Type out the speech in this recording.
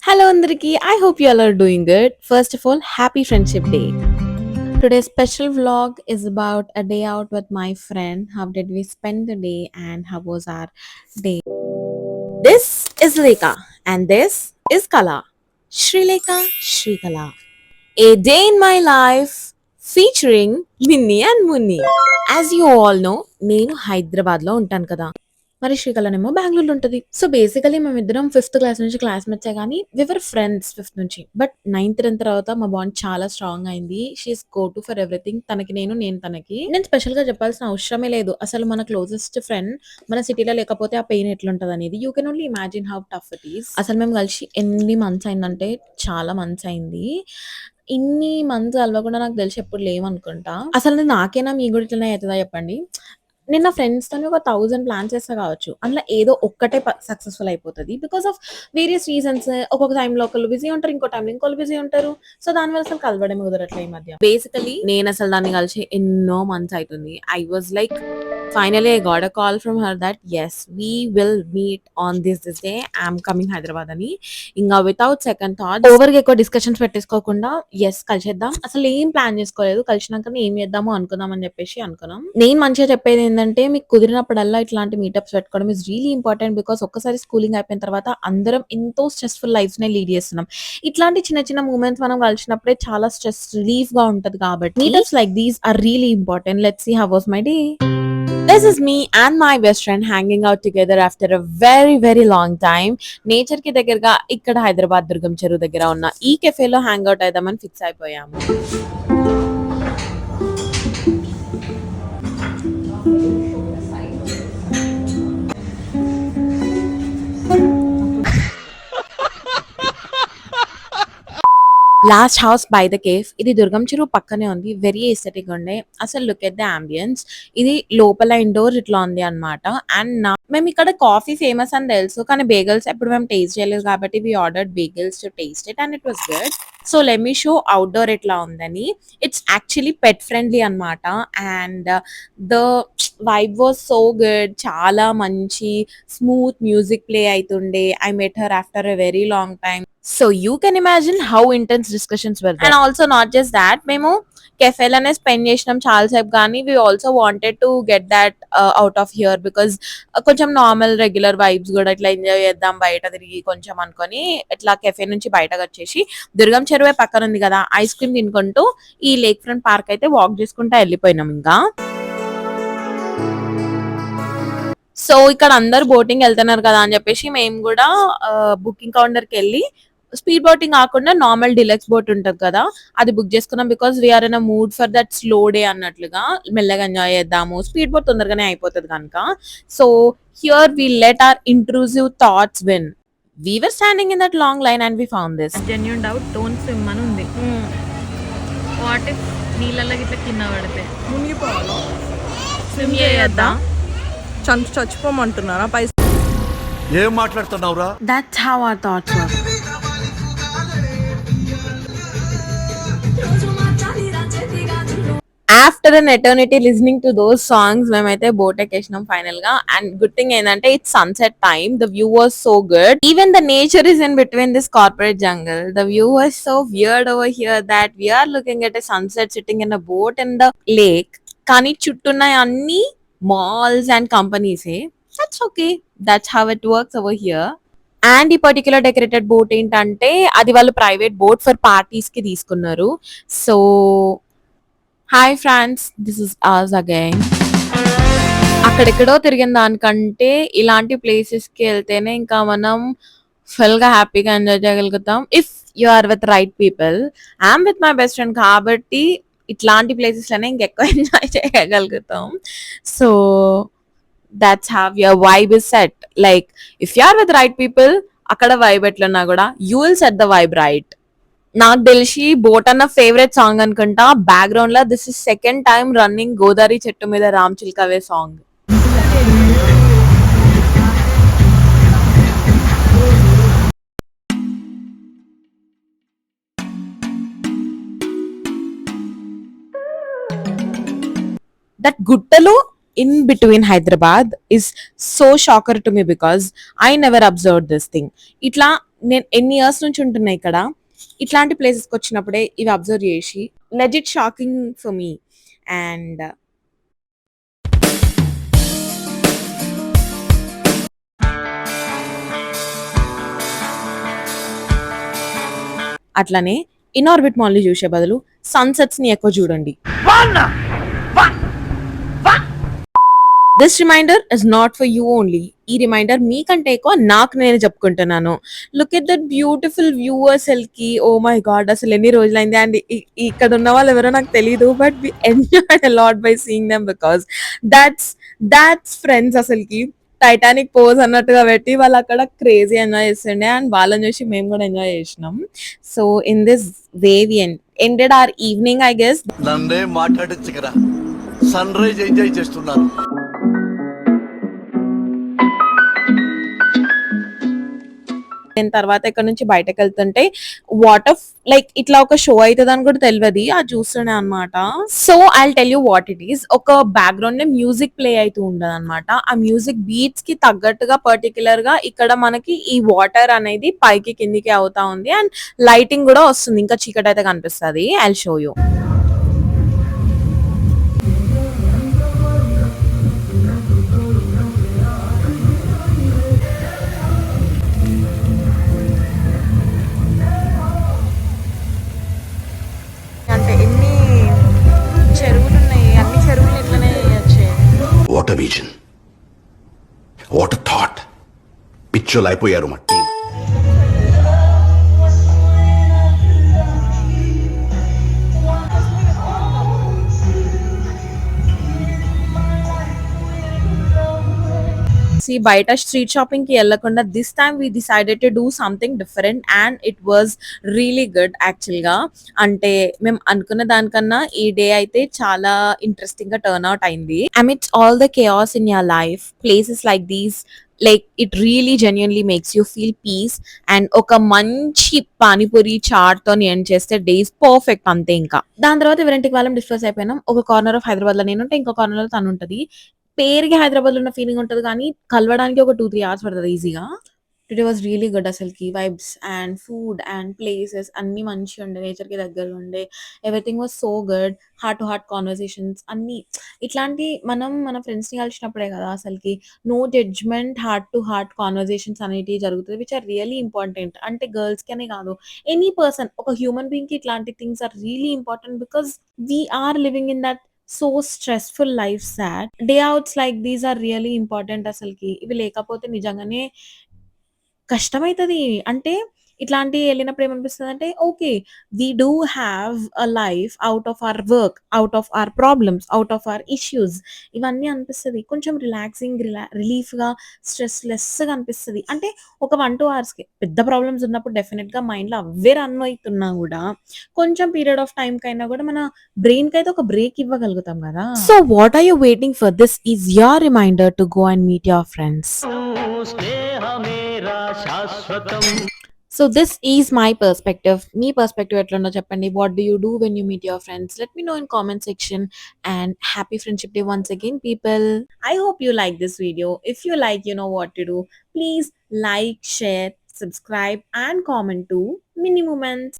Hello Andraki, I hope you all are doing good. First of all, happy Friendship Day. Today's special vlog is about a day out with my friend. How did we spend the day and how was our day? This is Leka and this is Kala. Sri Leka, Sri Kala. A day in my life featuring Minnie and Munni. As you all know, నేను హైదరాబాద్లో ఉంటాను కదా. మరి శ్రీకళనేమో బెంగుళూరులో ఉంటది. So basically మేమిద్దరం fifth class నుంచి క్లాస్‌మేట్సే గానీ వి వర్ ఫ్రెండ్స్ ఫిఫ్త్ నుంచి. బట్ నైన్త్, 10థ్ తర్వాత మా బాండ్ చాలా స్ట్రాంగ్ అయింది. She is go to for everything. తనకి నేను, నేను తనకి. నేను స్పెషల్‌గా చెప్పాల్సిన అవసరమే లేదు. అసలు మన క్లోజెస్ట్ ఫ్రెండ్ మన సిటీలో లేకపోతే ఆ పెయిన్ ఎట్లుంటదనేది. You can only imagine how tough it is. అసలు మేము కలిసి ఎన్ని మంత్స్ అయిందంటే చాలా మంత్స్ అయింది. ఇన్ని మంత్స్ కలవకుండా నాకు తెలిసి ఎప్పుడు లేవనుకుంటా. అసలు నాకేనా మీకు కూడా ఇట్లనే అయితదా చెప్పండి. నేను నా ఫ్రెండ్స్‌తోని ఒక 1000 ప్లాన్స్ చేస్తా కావచ్చు. అందులో ఏదో ఒక్కటే సక్సెస్‌ఫుల్ అయిపోతది. Because of various reasons. ఒక్కొక్క టైమ్‌లో ఒకళ్ళు బిజీ ఉంటారు. ఇంకో టైమ్‌లో ఇంకోళ్ళు బిజీ ఉంటారు. సో దానివల్ల అసలు కలవడమే కుదరట్లే ఈ మధ్య. బేసికల్లీ నేనసలు దాన్ని కలిసి ఎన్నో మంత్స్ అయితుంది. I was like finally I got a call from her that yes, we will meet on this day. I'm coming Hyderabad అని. ఇంకా వితౌట్ సెకండ్ థాట్ ఓవర్‌గా ఎక్కువ డిస్కషన్స్ పెట్టేసుకోకుండా యెస్ కలిసేద్దాం. అసలు ఏం ప్లాన్ చేసుకోలేదు. కలిసినాకనే ఏం చేద్దామో అనుకుందాం అని చెప్పేసి అనుకున్నాం. నేను మంచిగా చెప్పేది ఏంటంటే మీకు కుదిరినప్పుడల్లా ఇట్లాంటి మీటప్స్ పెట్టుకోవడం ఇస్ రియలీ ఇంపార్టెంట్. బికాస్ ఒక్కసారి స్కూలింగ్ అయిపోయిన తర్వాత అందరం ఎంతో స్ట్రెస్‌ఫుల్ లైఫ్స్‌నే లీడ్ చేస్తున్నాం. ఇట్లాంటి చిన్న చిన్న మూమెంట్స్ మనం కలిసినప్పుడే చాలా స్ట్రెస్ రిలీఫ్‌గా ఉంటది కాబట్టి meetups like these are really important. Let's see how was my day. This is me and my best friend hanging out together after a very long time. Nature కి దగ్గరగా ఇక్కడ హైదరాబాద్ దుర్గం చెరువు దగ్గర ఉన్న ఈ కెఫేలో హ్యాంగ్ అవుట్ అయిదామని ఫిక్స్ అయిపోయాము. Last house by the cafe. ఇది దుర్గం చెరువు పక్కనే ఉంది. వెరీ ఎస్థెటిక్ ఉండే. అసలు లుక్ ఎట్ ద అంబియన్స్. ఇది లోపల ఇండోర్ ఇట్లా ఉంది అనమాట. అండ్ మేము ఇక్కడ కాఫీ ఫేమస్ అని తెలుసు. కానీ బేగల్స్ ఎప్పుడు మేము టేస్ట్ చేయలేదు కాబట్టి we ordered bagels to taste it and it was good. So let me show outdoor ఎట్లా ఉందని. ఇట్స్ యాక్చువల్లీ పెట్ ఫ్రెండ్లీ అనమాట. And the vibe was so good. చాలా మంచి స్మూత్ మ్యూజిక్ ప్లే అవుతుండే. I met her after a very long time. So you can imagine how intense discussions were there. And also not just that, మేము కెఫేలోనే spend చేసినాం చాలాసేపు కానీ we also wanted to get that out of here because కొంచెం normal regular vibes కూడా ఇట్లా enjoy చేద్దాం బయట తిరిగి కొంచెం అనుకొని ఇట్లా కెఫే నుంచి బయటకు వచ్చేసి దుర్గం చెరువే పక్కన ఉంది కదా ఐస్ క్రీమ్ తినుకుంటూ ఈ లేక్ ఫ్రంట్ పార్క్ అయితే వాక్ చేసుకుంటూ వెళ్ళిపోయినాం. ఇంకా సో ఇక్కడ అందరు బోటింగ్ వెళ్తున్నారు కదా అని చెప్పేసి మేము కూడా బుకింగ్ కౌంటర్కి వెళ్ళి స్పీడ్ బోటింగ్ కాకుండా నార్మల్ డిలక్స్ బోట్ ఉంటది కదా అది బుక్ చేసుకున్నాం. Because we are in a mood for that slow day అన్నట్లుగా మెల్లగా ఎంజాయ్ చేద్దాము. స్పీడ్ బోట్ తొందరగానే అయిపోతుంది కనుక. So here we let our intrusive thoughts win. We were standing in that long line and we found this. Genuine doubt don't swim అని ఉంది. What if నీళ్ళల్లో ఇట్లా కింద పడితే మునిగిపోవాలా? స్విమ్ చేయొద్దా? చచ్చిపోమంటున్నారా? పైసలు ఏం మాట్లాడుతున్నావురా? That's how our thoughts were. After an eternity listening to those songs మేమైతే బోట్ ఎక్కేసినాం ఫైనల్ గా. అండ్ గుడ్ థింగ్ ఏంటంటే it's sunset time. The view was so good. Even the nature is in between this corporate jungle. The view was so weird over here that we're looking at a sunset sitting in a boat in the lake. కానీ చుట్టూన్న అన్ని malls and కంపెనీసే. That's okay. That's how it works over here. And ఈ particular decorated boat ఏంటంటే అది వాళ్ళు private boat for parties కి తీసుకున్నారు. So hi friends, this is us again. అక్కడెక్కడో తిరిగిన దానికంటే ఇలాంటి ప్లేసెస్కి వెళ్తేనే ఇంకా మనం ఫుల్గా హ్యాపీగా ఎంజాయ్ చేయగలుగుతాం. If you are with right people. I'm with my best friend కాబట్టి ఇట్లాంటి ప్లేసెస్లోనే ఇంకెక్కువ ఎంజాయ్ చేయగలుగుతాం. So that's how your vibe is set. Like if you are with right people అక్కడ వైబ్ ఎట్లున్నా కూడా you will set the vibe right. నాకు తెలిసి బోట్ అన్న ఫేవరెట్ సాంగ్ అనుకుంటా. బ్యాక్గ్రౌండ్ లో this is second time running Godavari చెట్టు మీద రామ్ చిల్కవే సాంగ్. దట్ గుట్టలు in between Hyderabad is so shocker to me because I never observed this thing. ఇట్లా నేను ఎన్ని ఇయర్స్ నుంచి ఉంటున్నా ఇక్కడ, ఇట్లాంటి ప్లేసెస్కి వచ్చినప్పుడే ఇవి అబ్జర్వ్ చేసి legit shocking for me. And అట్లనే ఇన్ఆర్బిట్ మాల్ని చూసే బదులు సన్సెట్స్ ని ఎక్కువ చూడండి. This reminder is not for you only. ఈ రిమైండర్ మీకంటే ఎక్కువ నాకు నేను చెప్పుకుంటున్నాను. Look at that beautiful view అసలుకి. ఓ మై గాడ్, అసలు ఎన్ని రోజులైంది. అండ్ ఇక్కడ ఉన్న వాళ్ళు ఎవరో నాకు తెలియదు, but we enjoyed a lot by seeing them because that's friends. అసలుకి టైటానిక్ పోజ్ అన్నట్టుగా పెట్టి వాళ్ళు అక్కడ క్రేజీ ఎంజాయ్ చేస్తుండే, అండ్ వాళ్ళని చూసి మేము కూడా ఎంజాయ్ చేసినాం. So in this way we ended our evening, I guess. నన్నే మాట్లాడచ్చు కదా, సన్ రైజ్ ఎంజాయ్ చేస్తున్నాను. నేను తర్వాత ఇక్కడ నుంచి బయటకు వెళ్తుంటే వాటర్ లైక్ ఇట్లా ఒక షో అవుతుంది అని కూడా తెలియదు, అది చూస్తుండే అనమాట. So I tell you what it is. ఒక బ్యాక్గ్రౌండ్ మ్యూజిక్ ప్లే అవుతూ ఉండదు అనమాట. ఆ మ్యూజిక్ బీట్స్ కి తగ్గట్టుగా పర్టికులర్ గా ఇక్కడ మనకి ఈ వాటర్ అనేది పైకి కిందికి అవుతా ఉంది, అండ్ లైటింగ్ కూడా వస్తుంది, ఇంకా చీకటి అయితే కనిపిస్తుంది. I show you. అంటే ఎన్ని చెరువులు ఉన్నాయి, అన్ని చెరువులు ఇట్లనే వచ్చాయి. What a vision, what a thought. పిచ్చోలు అయిపోయారు మా టీం. బయట స్ట్రీట్ షాపింగ్ కి వెళ్ళకుండా this time we decided to do something different, and it was really good actual గా. అంటే మేము అనుకున్న దానికన్నా ఈ డే అయితే చాలా ఇంట్రెస్టింగ్ గా టర్న్ అవుట్ అయింది. Amidst all the chaos in your life, places like these like it really genuinely makes you feel peace. And ఒక మంచి పానీపూరి చాట్ తో ఎండ్ చేస్తే డేస్ పర్ఫెక్ట్ అంతే. ఇంకా దాని తర్వాత ఎవరింటికి వాళ్ళం డిస్కస్ అయిపోయినాం. ఒక కార్నర్ ఆఫ్ హైదరాబాద్ లో నేను ఉంటే, ఇంకో కార్నర్ లో తను ఉంటది. పేరుకి హైదరాబాద్ లో ఉన్న ఫీలింగ్ ఉంటది కానీ కలవడానికి ఒక 2-3 అవర్స్ పడుతుంది ఈజీగా. టుడే వాజ్ రియలీ గుడ్ అసలుకి. Vibes and food and places అన్ని మంచిగా ఉండే, నేచర్ కి దగ్గరగా ఉండే. Everything was so good. Heart to heart conversations అన్ని ఇట్లాంటి మనం మన ఫ్రెండ్స్ ని కలిసినప్పుడే కదా అసలుకి no judgement, heart to heart conversations అనేటివి జరుగుతుంది, విచ్ ఆర్ రియలీ ఇంపార్టెంట్. అంటే గర్ల్స్ కనే కాదు, ఎనీ పర్సన్, ఒక హ్యూమన్ బీయింగ్ కి ఇట్లాంటి things are really important because we're living in that so stressful life. Sad day outs like these are really important అసలుకి. ఇవి లేకపోతే నిజంగానే కష్టమైతది. అంటే ఇట్లాంటివి వెళ్ళినప్పుడు ఏమనిపిస్తుంది అంటే okay, we do have a life out of our work, out of our problems, out of our issues. ఇవన్నీ అనిపిస్తుంది కొంచెం రిలాక్సింగ్, రిలీఫ్ గా, స్ట్రెస్ లెస్ గా అనిపిస్తుంది. అంటే ఒక 1-2 అవర్స్ కి పెద్ద ప్రాబ్లమ్స్ ఉన్నప్పుడు డెఫినెట్ గా మైండ్ లో అవే రన్ అవుతున్నా కూడా కొంచెం పీరియడ్ ఆఫ్ టైం కైనా కూడా మన బ్రెయిన్ కి అయితే ఒక బ్రేక్ ఇవ్వగలుగుతాం కదా. So what are you waiting for? This is your reminder to go and meet your friends. So this is my perspective. Me perspective ఎట్లుందో చెప్పండి. What do you do when you meet your friends? Let me know in comment section. And happy friendship day once again, people. I hope you like this video. If you like, you know what to do. Please like, share, subscribe and comment to Mini Moments.